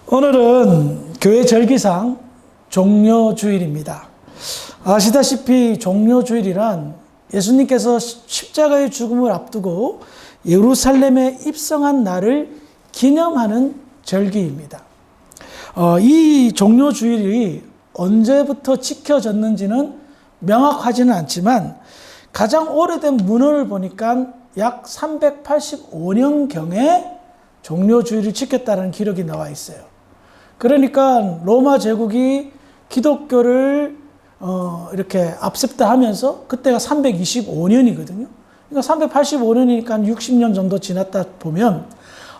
오늘은 교회 절기상 종려주일입니다. 아시다시피 종려주일이란 예수님께서 십자가의 죽음을 앞두고 예루살렘에 입성한 날을 기념하는 절기입니다. 이 종려주일이 언제부터 지켜졌는지는 명확하지는 않지만 가장 오래된 문헌을 보니까 약 385년경에 종려주일을 지켰다는 기록이 나와 있어요. 그러니까 로마 제국이 기독교를 이렇게 앞세우다 하면서 그때가 325년이거든요. 그러니까 385년이니까 60년 정도 지났다 보면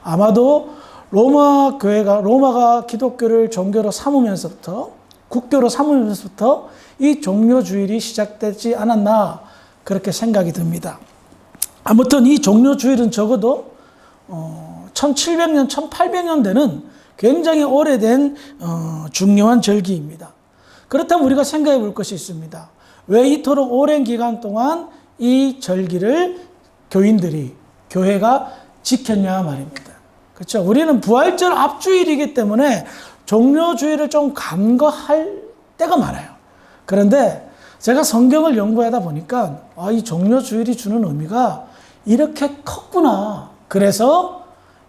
아마도 로마가 기독교를 종교로 삼으면서부터 국교로 삼으면서부터 이 종려주일이 시작되지 않았나 그렇게 생각이 듭니다. 아무튼 이 종려주일은 적어도 1700년, 1800년 되는 굉장히 오래된 중요한 절기입니다. 그렇다면 우리가 생각해 볼 것이 있습니다. 왜 이토록 오랜 기간 동안 이 절기를 교회가 지켰냐 말입니다. 그렇죠? 우리는 부활절 앞주일이기 때문에 종려주일을 좀 간과할 때가 많아요. 그런데 제가 성경을 연구하다 보니까 이 종려주일이 주는 의미가 이렇게 컸구나. 그래서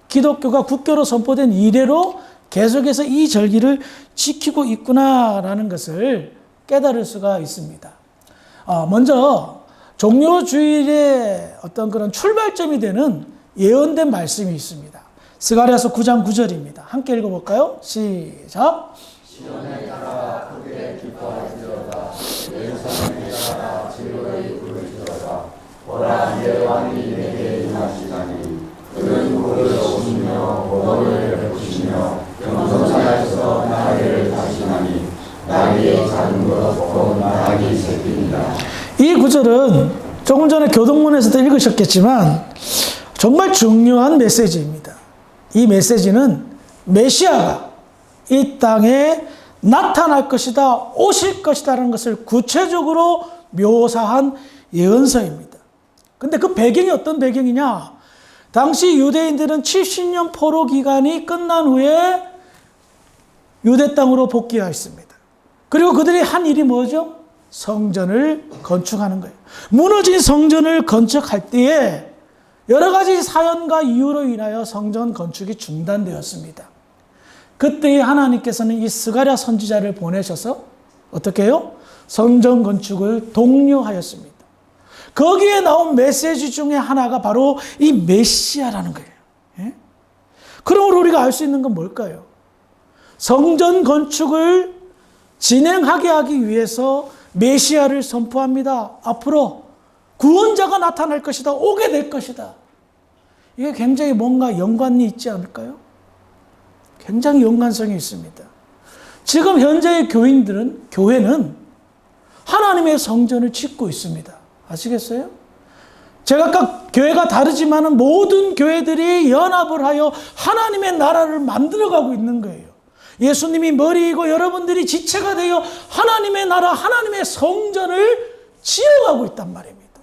기독교가 국교로 선포된 이래로 계속해서 이 절기를 지키고 있구나라는 것을 깨달을 수가 있습니다. 먼저 종려주일의 어떤 그런 출발점이 되는 예언된 말씀이 있습니다. 스가랴서 9장 9절입니다. 함께 읽어볼까요? 시작. 시온에 따라 크게 기뻐하시리로다. 예루살렘에 따라 즐거이 부르시리로다. 보라, 내 왕이 내게 임하시다니. 그는 복을 주시며 복을 베푸시며 겸손하여서 나귀를 다시나니 나귀의 작은 것 곧 나귀 새끼니라. 이 구절은 조금 전에 교동문에서도 읽으셨겠지만 정말 중요한 메시지입니다. 이 메시지는 메시아가 이 땅에 나타날 것이다, 오실 것이다라는 것을 구체적으로 묘사한 예언서입니다. 근데 그 배경이 어떤 배경이냐? 당시 유대인들은 70년 포로 기간이 끝난 후에 유대 땅으로 복귀하였습니다. 그리고 그들이 한 일이 뭐죠? 성전을 건축하는 거예요. 무너진 성전을 건축할 때에 여러 가지 사연과 이유로 인하여 성전 건축이 중단되었습니다. 그때 하나님께서는 이 스가랴 선지자를 보내셔서 어떻게 해요? 성전 건축을 독려하였습니다. 거기에 나온 메시지 중에 하나가 바로 이 메시아라는 거예요. 예? 그러므로 우리가 알 수 있는 건 뭘까요? 성전 건축을 진행하게 하기 위해서 메시아를 선포합니다. 앞으로 구원자가 나타날 것이다. 오게 될 것이다. 이게 굉장히 뭔가 연관이 있지 않을까요? 굉장히 연관성이 있습니다. 지금 현재의 교회는 하나님의 성전을 짓고 있습니다. 아시겠어요? 제가 아까 교회가 다르지만 모든 교회들이 연합을 하여 하나님의 나라를 만들어가고 있는 거예요. 예수님이 머리이고 여러분들이 지체가 되어 하나님의 나라, 하나님의 성전을 지어가고 있단 말입니다.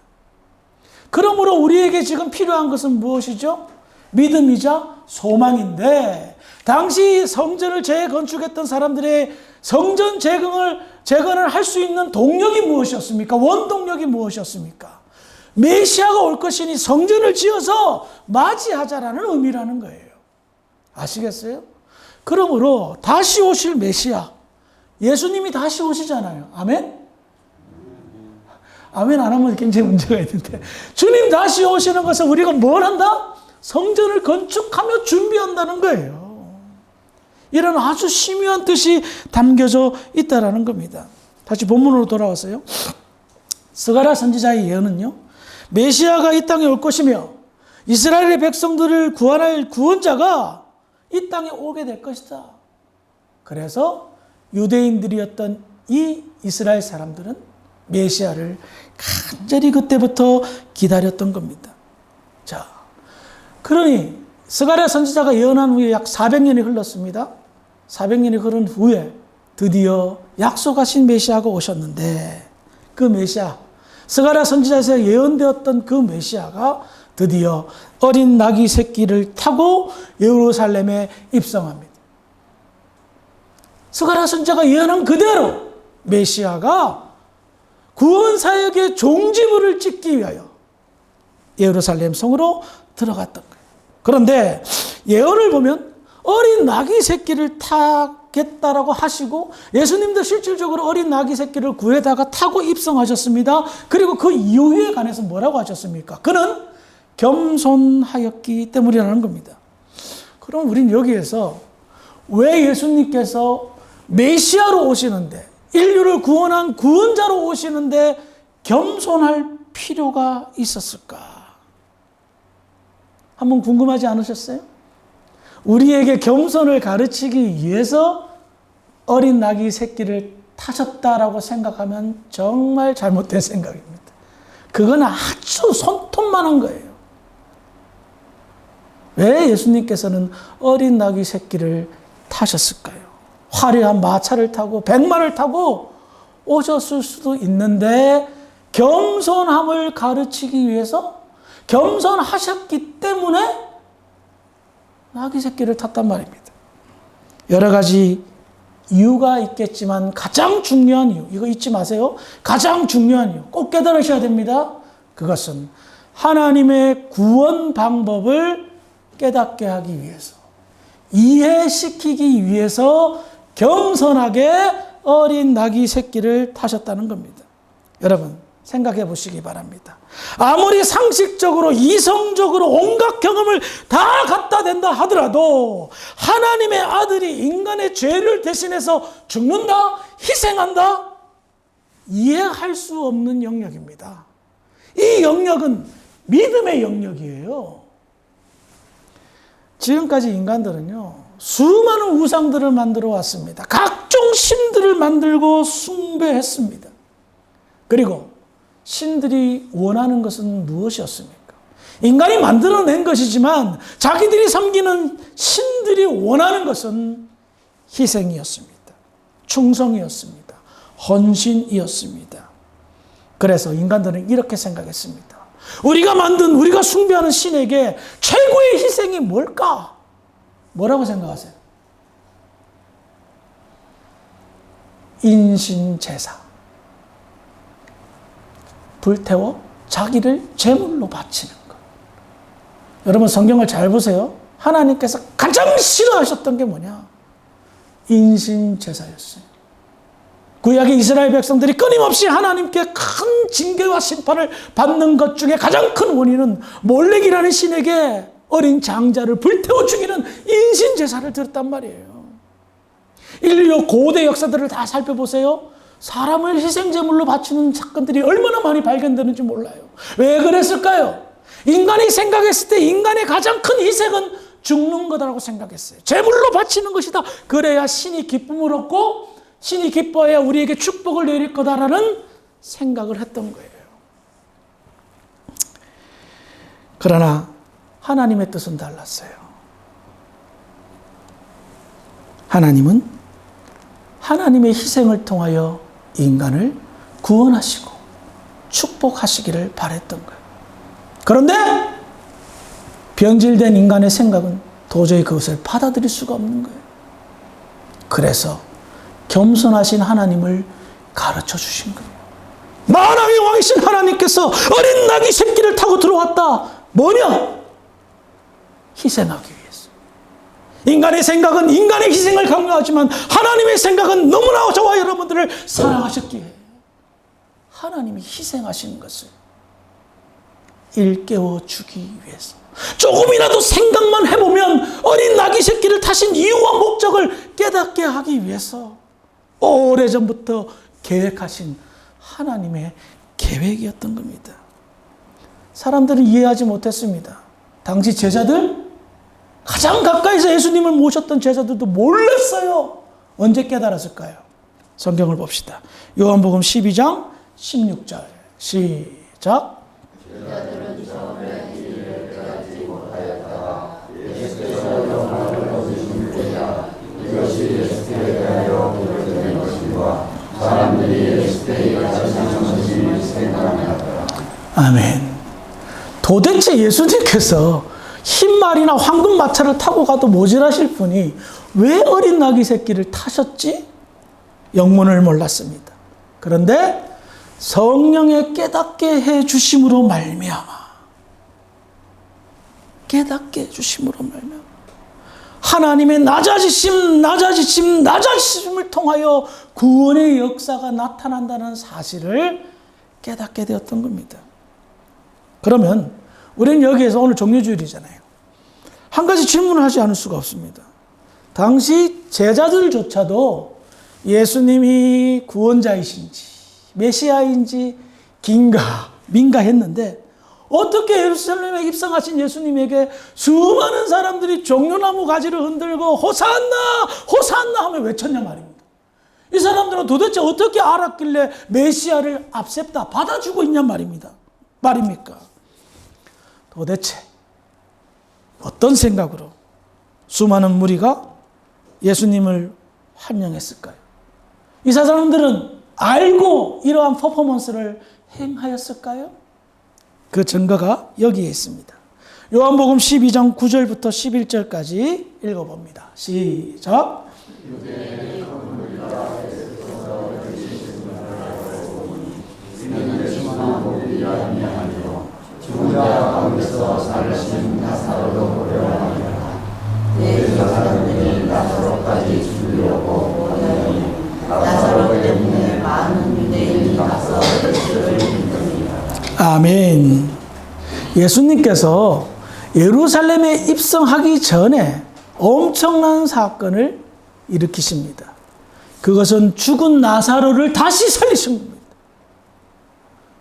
그러므로 우리에게 지금 필요한 것은 무엇이죠? 믿음이자 소망인데 당시 성전을 재건축했던 사람들의 성전 재건을 할 수 있는 동력이 무엇이었습니까? 원동력이 무엇이었습니까? 메시아가 올 것이니 성전을 지어서 맞이하자라는 의미라는 거예요. 아시겠어요? 그러므로 다시 오실 메시아, 예수님이 다시 오시잖아요. 아멘? 아멘 안 하면 굉장히 문제가 있는데 주님 다시 오시는 것은 우리가 뭘 한다? 성전을 건축하며 준비한다는 거예요. 이런 아주 심오한 뜻이 담겨져 있다는 겁니다. 다시 본문으로 돌아와서요. 스가랴 선지자의 예언은요. 메시아가 이 땅에 올 것이며 이스라엘의 백성들을 구원할 구원자가 이 땅에 오게 될 것이다. 그래서 유대인들이었던 이 이스라엘 사람들은 메시아를 간절히 그때부터 기다렸던 겁니다. 자, 그러니 스가랴 선지자가 예언한 후에 약 400년이 흘렀습니다. 400년이 흐른 후에 드디어 약속하신 메시아가 오셨는데 그 메시아, 스가랴 선지자에서 예언되었던 그 메시아가 드디어 어린 나귀 새끼를 타고 예루살렘에 입성합니다. 스가랴 선지자가 예언한 그대로 메시아가 구원사역의 종지부를 찍기 위하여 예루살렘 성으로 들어갔던 거예요. 그런데 예언을 보면 어린 나귀 새끼를 타겠다라고 하시고 예수님도 실질적으로 어린 나귀 새끼를 구해다가 타고 입성하셨습니다. 그리고 그 이유에 관해서 뭐라고 하셨습니까? 그는 겸손하였기 때문이라는 겁니다. 그럼 우린 여기에서 왜 예수님께서 메시아로 오시는데, 인류를 구원한 구원자로 오시는데 겸손할 필요가 있었을까? 한번 궁금하지 않으셨어요? 우리에게 겸손을 가르치기 위해서 어린 나귀 새끼를 타셨다라고 생각하면 정말 잘못된 생각입니다. 그건 아주 손톱만한 거예요. 왜 예수님께서는 어린 나귀 새끼를 타셨을까요? 화려한 마차를 타고 백마를 타고 오셨을 수도 있는데 겸손함을 가르치기 위해서 겸손하셨기 때문에 나귀 새끼를 탔단 말입니다. 여러 가지 이유가 있겠지만 가장 중요한 이유, 이거 잊지 마세요. 가장 중요한 이유, 꼭 깨달으셔야 됩니다. 그것은 하나님의 구원 방법을 깨닫게 하기 위해서, 이해시키기 위해서 겸손하게 어린 나귀 새끼를 타셨다는 겁니다. 여러분 생각해 보시기 바랍니다. 아무리 상식적으로 이성적으로 온갖 경험을 다 갖다 댄다 하더라도 하나님의 아들이 인간의 죄를 대신해서 죽는다, 희생한다, 이해할 수 없는 영역입니다. 이 영역은 믿음의 영역이에요. 지금까지 인간들은요, 수많은 우상들을 만들어 왔습니다. 각종 신들을 만들고 숭배했습니다. 그리고 신들이 원하는 것은 무엇이었습니까? 인간이 만들어낸 것이지만 자기들이 섬기는 신들이 원하는 것은 희생이었습니다. 충성이었습니다. 헌신이었습니다. 그래서 인간들은 이렇게 생각했습니다. 우리가 숭배하는 신에게 최고의 희생이 뭘까? 뭐라고 생각하세요? 인신제사. 불태워 자기를 제물로 바치는 것. 여러분 성경을 잘 보세요. 하나님께서 가장 싫어하셨던 게 뭐냐? 인신제사였어요. 구약의 이스라엘 백성들이 끊임없이 하나님께 큰 징계와 심판을 받는 것 중에 가장 큰 원인은 몰렉이라는 신에게 어린 장자를 불태워 죽이는 인신제사를 드렸단 말이에요. 인류 고대 역사들을 다 살펴보세요. 사람을 희생제물로 바치는 사건들이 얼마나 많이 발견되는지 몰라요. 왜 그랬을까요? 인간이 생각했을 때 인간의 가장 큰 희생은 죽는 거다라고 생각했어요. 제물로 바치는 것이다. 그래야 신이 기쁨을 얻고 신이 기뻐해야 우리에게 축복을 내릴 거다라는 생각을 했던 거예요. 그러나 하나님의 뜻은 달랐어요. 하나님은 하나님의 희생을 통하여 인간을 구원하시고 축복하시기를 바랬던 거예요. 그런데 변질된 인간의 생각은 도저히 그것을 받아들일 수가 없는 거예요. 그래서 겸손하신 하나님을 가르쳐 주신 거예요. 만왕의 왕이신 하나님께서 어린 나귀 새끼를 타고 들어왔다. 뭐냐? 희생하기 위해서. 인간의 생각은 인간의 희생을 강요하지만 하나님의 생각은 너무나 저와 여러분들을 사랑하셨기에 하나님이 희생하신 것을 일깨워 주기 위해서, 조금이라도 생각만 해보면 어린 나귀 새끼를 타신 이유와 목적을 깨닫게 하기 위해서 오래전부터 계획하신 하나님의 계획이었던 겁니다. 사람들은 이해하지 못했습니다. 당시 제자들, 가장 가까이서 예수님을 모셨던 제자들도 몰랐어요. 언제 깨달았을까요? 성경을 봅시다. 요한복음 12장 16절 시작. 제자들은 처음에 이를 깨닫지 못하였다가 예수께서 영광을 얻으신 때야 이것이 예수께 대하여 보여지는 것이와 사람들이 예수께 가르치신 것이 생각나더라. 아멘. 도대체 예수님께서 흰 말이나 황금마차를 타고 가도 모자라실 분이 왜 어린 나귀 새끼를 타셨지? 영문을 몰랐습니다. 그런데 성령의 깨닫게 해 주심으로 말미암아, 깨닫게 해 주심으로 말미암아 하나님의 낮아지심을 통하여 구원의 역사가 나타난다는 사실을 깨닫게 되었던 겁니다. 그러면 우리는 여기에서 오늘 종료주일이잖아요. 한 가지 질문을 하지 않을 수가 없습니다. 당시 제자들조차도 예수님이 구원자이신지 메시아인지 민가 했는데 어떻게 예루살렘에 입성하신 예수님에게 수많은 사람들이 종려나무 가지를 흔들고 호산나 호산나 하며 외쳤냐 말입니다. 이 사람들은 도대체 어떻게 알았길래 메시아를 앞세다 받아주고 있냐 말입니까? 도대체 어떤 생각으로 수많은 무리가 예수님을 환영했을까요? 이 사람들은 알고 이러한 퍼포먼스를 행하였을까요? 그 증거가 여기에 있습니다. 요한복음 12장 9절부터 11절까지 읽어봅니다. 시작. 죽은 자 가운데서 살리신 나사로도 보려하니라. 예수 사람들이 나사로까지 죽이려고 하더니 나사로 때문에 많은 유대인이 가서 예수를 믿습니다. 아멘. 예수님께서 예루살렘에 입성하기 전에 엄청난 사건을 일으키십니다. 그것은 죽은 나사로를 다시 살리신 겁니다.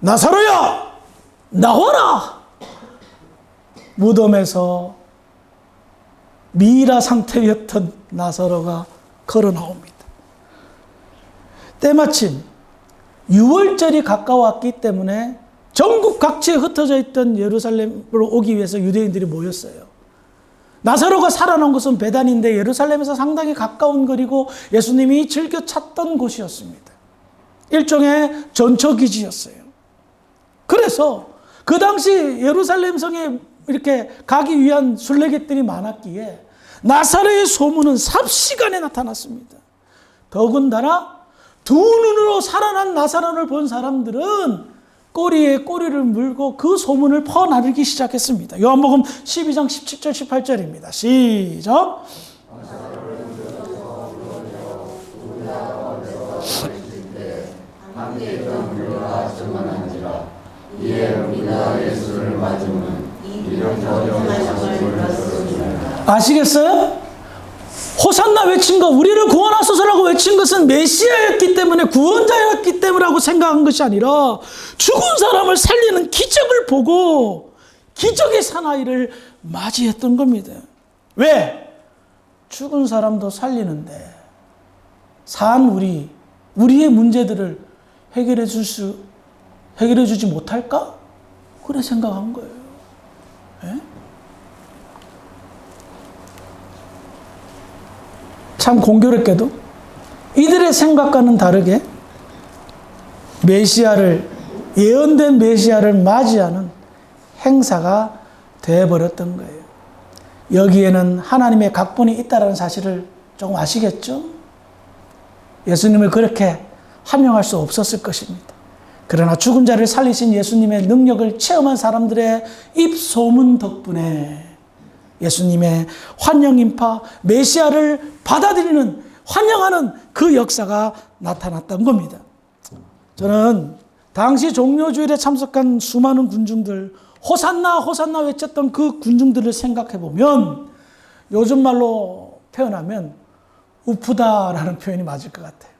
나사로야, 나와라! 무덤에서 미라 상태였던 나사로가 걸어 나옵니다. 때마침 6월절이 가까웠기 때문에 전국 각지에 흩어져 있던 예루살렘으로 오기 위해서 유대인들이 모였어요. 나사로가 살아난 곳은 베단인데 예루살렘에서 상당히 가까운 거리고 예수님이 즐겨 찾던 곳이었습니다. 일종의 전초기지였어요. 그래서 그 당시 예루살렘 성에 이렇게 가기 위한 순례객들이 많았기에 나사로의 소문은 삽시간에 나타났습니다. 더군다나 두 눈으로 살아난 나사로를 본 사람들은 꼬리에 꼬리를 물고 그 소문을 퍼나르기 시작했습니다. 요한복음 12장 17절 18절입니다. 시작. 아시겠어요? 호산나 외친 거, 우리를 구원하소서라고 외친 것은 메시아였기 때문에, 구원자였기 때문이라고 생각한 것이 아니라 죽은 사람을 살리는 기적을 보고 기적의 사나이를 맞이했던 겁니다. 왜? 죽은 사람도 살리는데 산 우리의 문제들을 해결해 주지 못할까? 그래 생각한 거예요. 예? 참 공교롭게도 이들의 생각과는 다르게 예언된 메시아를 맞이하는 행사가 되어버렸던 거예요. 여기에는 하나님의 각본이 있다는 사실을 조금 아시겠죠? 예수님을 그렇게 환영할 수 없었을 것입니다. 그러나 죽은 자를 살리신 예수님의 능력을 체험한 사람들의 입소문 덕분에 예수님의 환영 인파, 메시아를 받아들이는, 환영하는 그 역사가 나타났던 겁니다. 저는 당시 종료주일에 참석한 수많은 군중들, 호산나 호산나 외쳤던 그 군중들을 생각해 보면 요즘 말로 표현하면 우프다라는 표현이 맞을 것 같아요.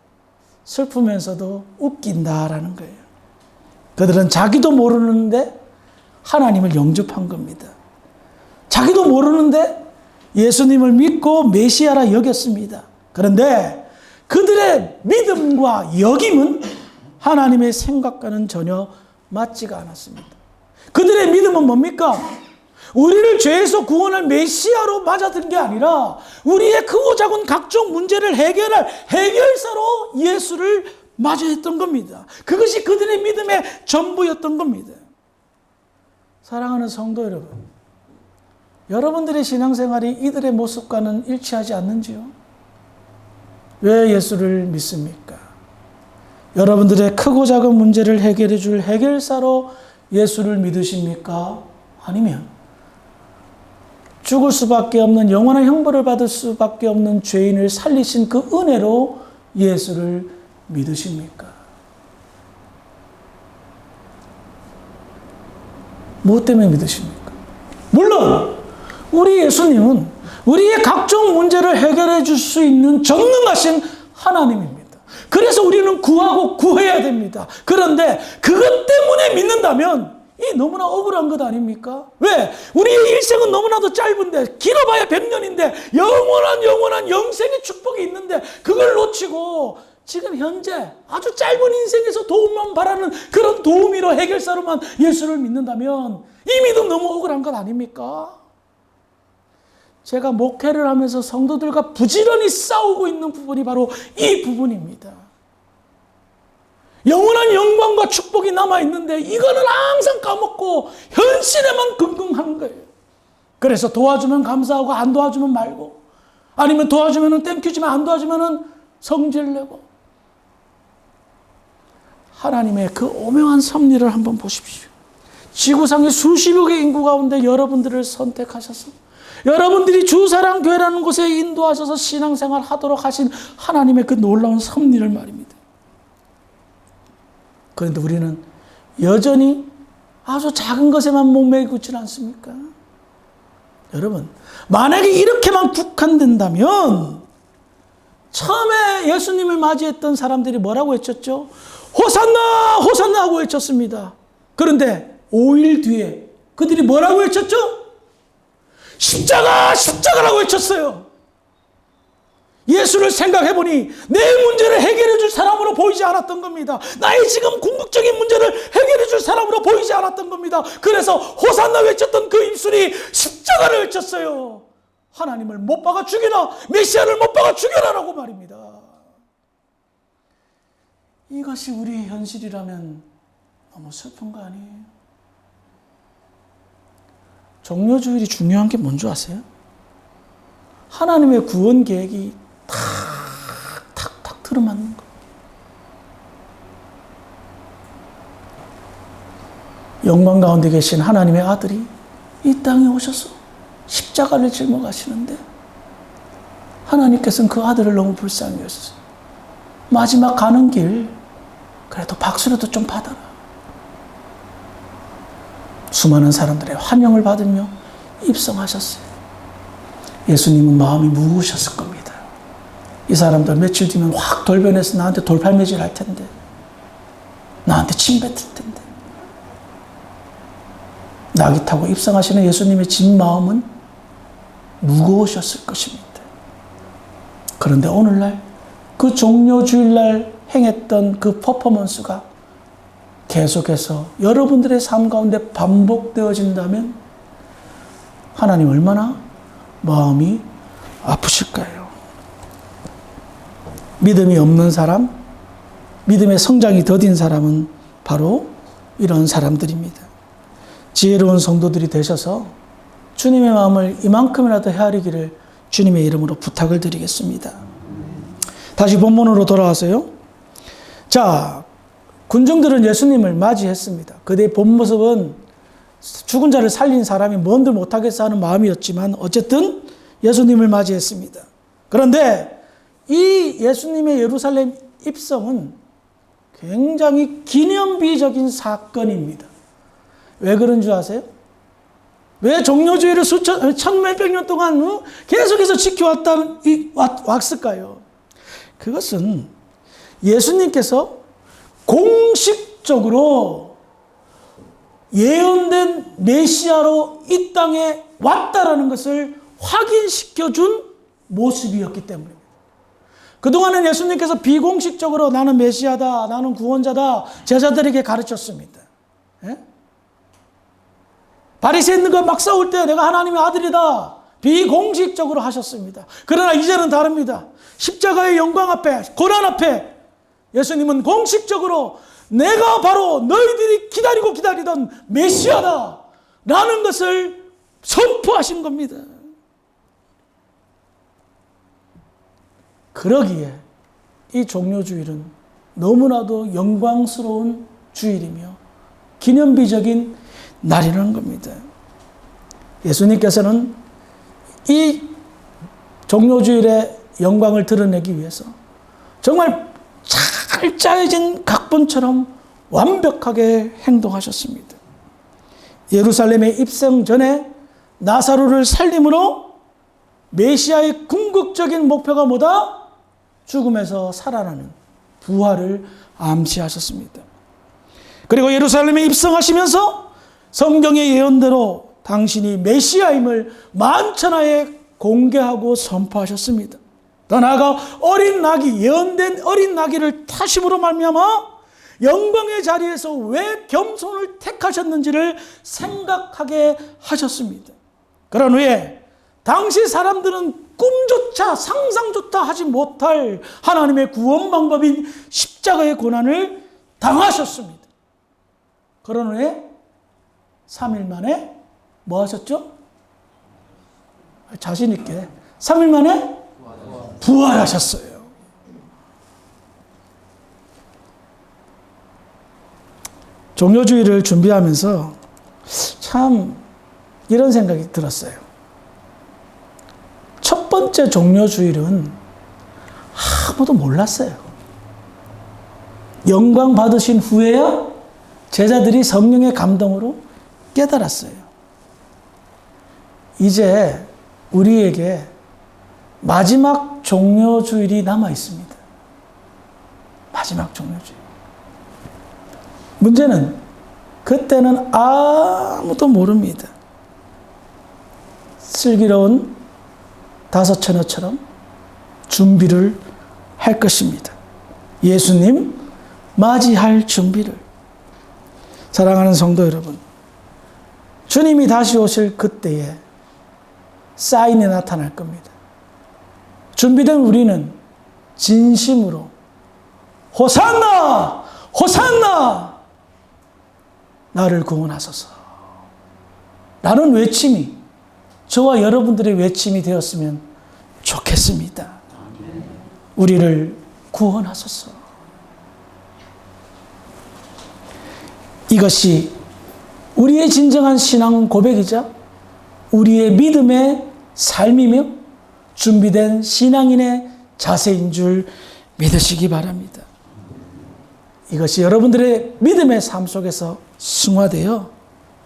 슬프면서도 웃긴다라는 거예요. 그들은 자기도 모르는데 하나님을 영접한 겁니다. 자기도 모르는데 예수님을 믿고 메시아라 여겼습니다. 그런데 그들의 믿음과 여김은 하나님의 생각과는 전혀 맞지가 않았습니다. 그들의 믿음은 뭡니까? 우리를 죄에서 구원할 메시아로 맞아든 게 아니라 우리의 크고 작은 각종 문제를 해결할 해결사로 예수를 맞이했던 겁니다. 그것이 그들의 믿음의 전부였던 겁니다. 사랑하는 성도 여러분, 여러분들의 신앙생활이 이들의 모습과는 일치하지 않는지요? 왜 예수를 믿습니까? 여러분들의 크고 작은 문제를 해결해 줄 해결사로 예수를 믿으십니까? 아니면 죽을 수밖에 없는 영원한 형벌을 받을 수밖에 없는 죄인을 살리신 그 은혜로 예수를 믿으십니까? 무엇 때문에 믿으십니까? 물론 우리 예수님은 우리의 각종 문제를 해결해 줄 수 있는 전능하신 하나님입니다. 그래서 우리는 구하고 구해야 됩니다. 그런데 그것 때문에 믿는다면 이 너무나 억울한 것 아닙니까? 왜? 우리의 일생은 너무나도 짧은데, 길어봐야 100년인데 영원한 영생의 축복이 있는데 그걸 놓치고 지금 현재 아주 짧은 인생에서 도움만 바라는 그런 도우미로 해결사로만 예수를 믿는다면 이 믿음 너무 억울한 것 아닙니까? 제가 목회를 하면서 성도들과 부지런히 싸우고 있는 부분이 바로 이 부분입니다. 영원한 영광과 축복이 남아있는데 이거는 항상 까먹고 현실에만 긍긍하는 거예요. 그래서 도와주면 감사하고 안 도와주면 말고, 아니면 도와주면 땡큐지만 안 도와주면 성질 내고. 하나님의 그 오묘한 섭리를 한번 보십시오. 지구상의 수십여 개 인구 가운데 여러분들을 선택하셔서 여러분들이 주사랑교회라는 곳에 인도하셔서 신앙생활 하도록 하신 하나님의 그 놀라운 섭리를 말입니다. 그런데 우리는 여전히 아주 작은 것에만 목매고 있지는 않습니까? 여러분, 만약에 이렇게만 국한된다면 처음에 예수님을 맞이했던 사람들이 뭐라고 외쳤죠? 호산나! 호산나! 하고 외쳤습니다. 그런데 5일 뒤에 그들이 뭐라고 외쳤죠? 십자가! 십자가라고 외쳤어요. 예수를 생각해보니 내 문제를 해결해 줄 사람으로 보이지 않았던 겁니다. 나의 지금 궁극적인 문제를 해결해 줄 사람으로 보이지 않았던 겁니다. 그래서 호산나 외쳤던 그 입술이 십자가를 외쳤어요. 하나님을 못 박아 죽이라, 메시아를 못 박아 죽여라라고 말입니다. 이것이 우리의 현실이라면 너무 슬픈 거 아니에요? 종료주일이 중요한 게 뭔지 아세요? 하나님의 구원 계획이 탁탁탁 들어맞는 거. 영광 가운데 계신 하나님의 아들이 이 땅에 오셔서 십자가를 짊어 가시는데 하나님께서는 그 아들을 너무 불쌍히 여겼어요. 마지막 가는 길 그래도 박수라도 좀 받아라. 수많은 사람들의 환영을 받으며 입성하셨어요. 예수님은 마음이 무거우셨을 겁니다. 이 사람들 며칠 뒤면 확 돌변해서 나한테 돌팔매질 할 텐데, 나한테 침 뱉을 텐데. 낙이 타고 입성하시는 예수님의 진 마음은 무거우셨을 것입니다. 그런데 오늘날 그 종료주일날 행했던 그 퍼포먼스가 계속해서 여러분들의 삶 가운데 반복되어진다면 하나님 얼마나 마음이 아프실까요? 믿음이 없는 사람, 믿음의 성장이 더딘 사람은 바로 이런 사람들입니다. 지혜로운 성도들이 되셔서 주님의 마음을 이만큼이라도 헤아리기를 주님의 이름으로 부탁을 드리겠습니다. 다시 본문으로 돌아와서요. 자, 군중들은 예수님을 맞이했습니다. 그들의 본 모습은 죽은 자를 살린 사람이 뭔들 못하겠어 하는 마음이었지만 어쨌든 예수님을 맞이했습니다. 그런데 이 예수님의 예루살렘 입성은 굉장히 기념비적인 사건입니다. 왜 그런 줄 아세요? 왜 종료주의를 천몇백 년 동안 계속해서 왔을까요? 그것은 예수님께서 공식적으로 예언된 메시아로 이 땅에 왔다라는 것을 확인시켜준 모습이었기 때문입니다. 그동안은 예수님께서 비공식적으로 나는 메시아다, 나는 구원자다 제자들에게 가르쳤습니다. 예? 바리새인들과 막 싸울 때 내가 하나님의 아들이다 비공식적으로 하셨습니다. 그러나 이제는 다릅니다. 십자가의 영광 앞에, 고난 앞에 예수님은 공식적으로 내가 바로 너희들이 기다리고 기다리던 메시아다 라는 것을 선포하신 겁니다. 그러기에 이 종료주일은 너무나도 영광스러운 주일이며 기념비적인 날이라는 겁니다. 예수님께서는 이 종료주일의 영광을 드러내기 위해서 정말 잘 짜여진 각본처럼 완벽하게 행동하셨습니다. 예루살렘에 입성 전에 나사로를 살림으로 메시아의 궁극적인 목표가 뭐다? 죽음에서 살아나는 부활을 암시하셨습니다. 그리고 예루살렘에 입성하시면서 성경의 예언대로 당신이 메시아임을 만천하에 공개하고 선포하셨습니다. 더 나아가 어린 나귀, 예언된 어린 나귀를 타심으로 말미암아 영광의 자리에서 왜 겸손을 택하셨는지를 생각하게 하셨습니다. 그런 후에 당시 사람들은 꿈조차 상상조차 하지 못할 하나님의 구원 방법인 십자가의 고난을 당하셨습니다. 그런 후에 3일 만에 뭐 하셨죠? 자신 있게 3일 만에 부활하셨어요. 종료주의를 준비하면서 참 이런 생각이 들었어요. 첫 번째 종료주일은 아무도 몰랐어요. 영광 받으신 후에야 제자들이 성령의 감동으로 깨달았어요. 이제 우리에게 마지막 종료주일이 남아 있습니다. 마지막 종료주일. 문제는 그때는 아무도 모릅니다. 슬기로운 다섯 처녀처럼 준비를 할 것입니다. 예수님 맞이할 준비를. 사랑하는 성도 여러분, 주님이 다시 오실 그때에 사인이 나타날 겁니다. 준비된 우리는 진심으로 호산나! 호산나! 나를 구원하소서. 라는 외침이 저와 여러분들의 외침이 되었으면 좋겠습니다. 우리를 구원하소서. 이것이 우리의 진정한 신앙 고백이자 우리의 믿음의 삶이며 준비된 신앙인의 자세인 줄 믿으시기 바랍니다. 이것이 여러분들의 믿음의 삶 속에서 승화되어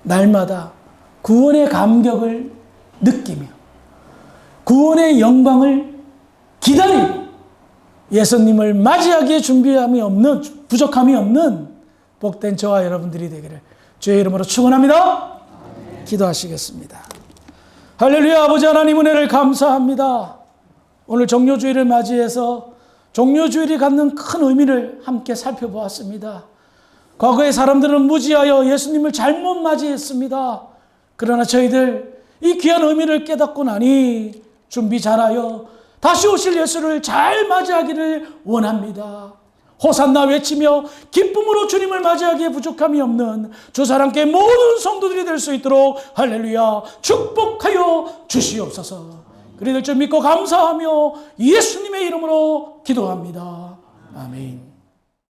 날마다 구원의 감격을 느끼며 구원의 영광을 기다리며 예수님을 맞이하기에 준비함이 없는, 부족함이 없는 복된 저와 여러분들이 되기를 주의 이름으로 축원합니다. 기도하시겠습니다. 할렐루야. 아버지 하나님 은혜를 감사합니다. 오늘 종료주일을 맞이해서 종료주일이 갖는 큰 의미를 함께 살펴보았습니다. 과거의 사람들은 무지하여 예수님을 잘못 맞이했습니다. 그러나 저희들 이 귀한 의미를 깨닫고 나니 준비 잘하여 다시 오실 예수를 잘 맞이하기를 원합니다. 호산나 외치며 기쁨으로 주님을 맞이하기에 부족함이 없는 주 사랑께 모든 성도들이 될 수 있도록 할렐루야 축복하여 주시옵소서. 그리 될 줄 믿고 감사하며 예수님의 이름으로 기도합니다. 아멘.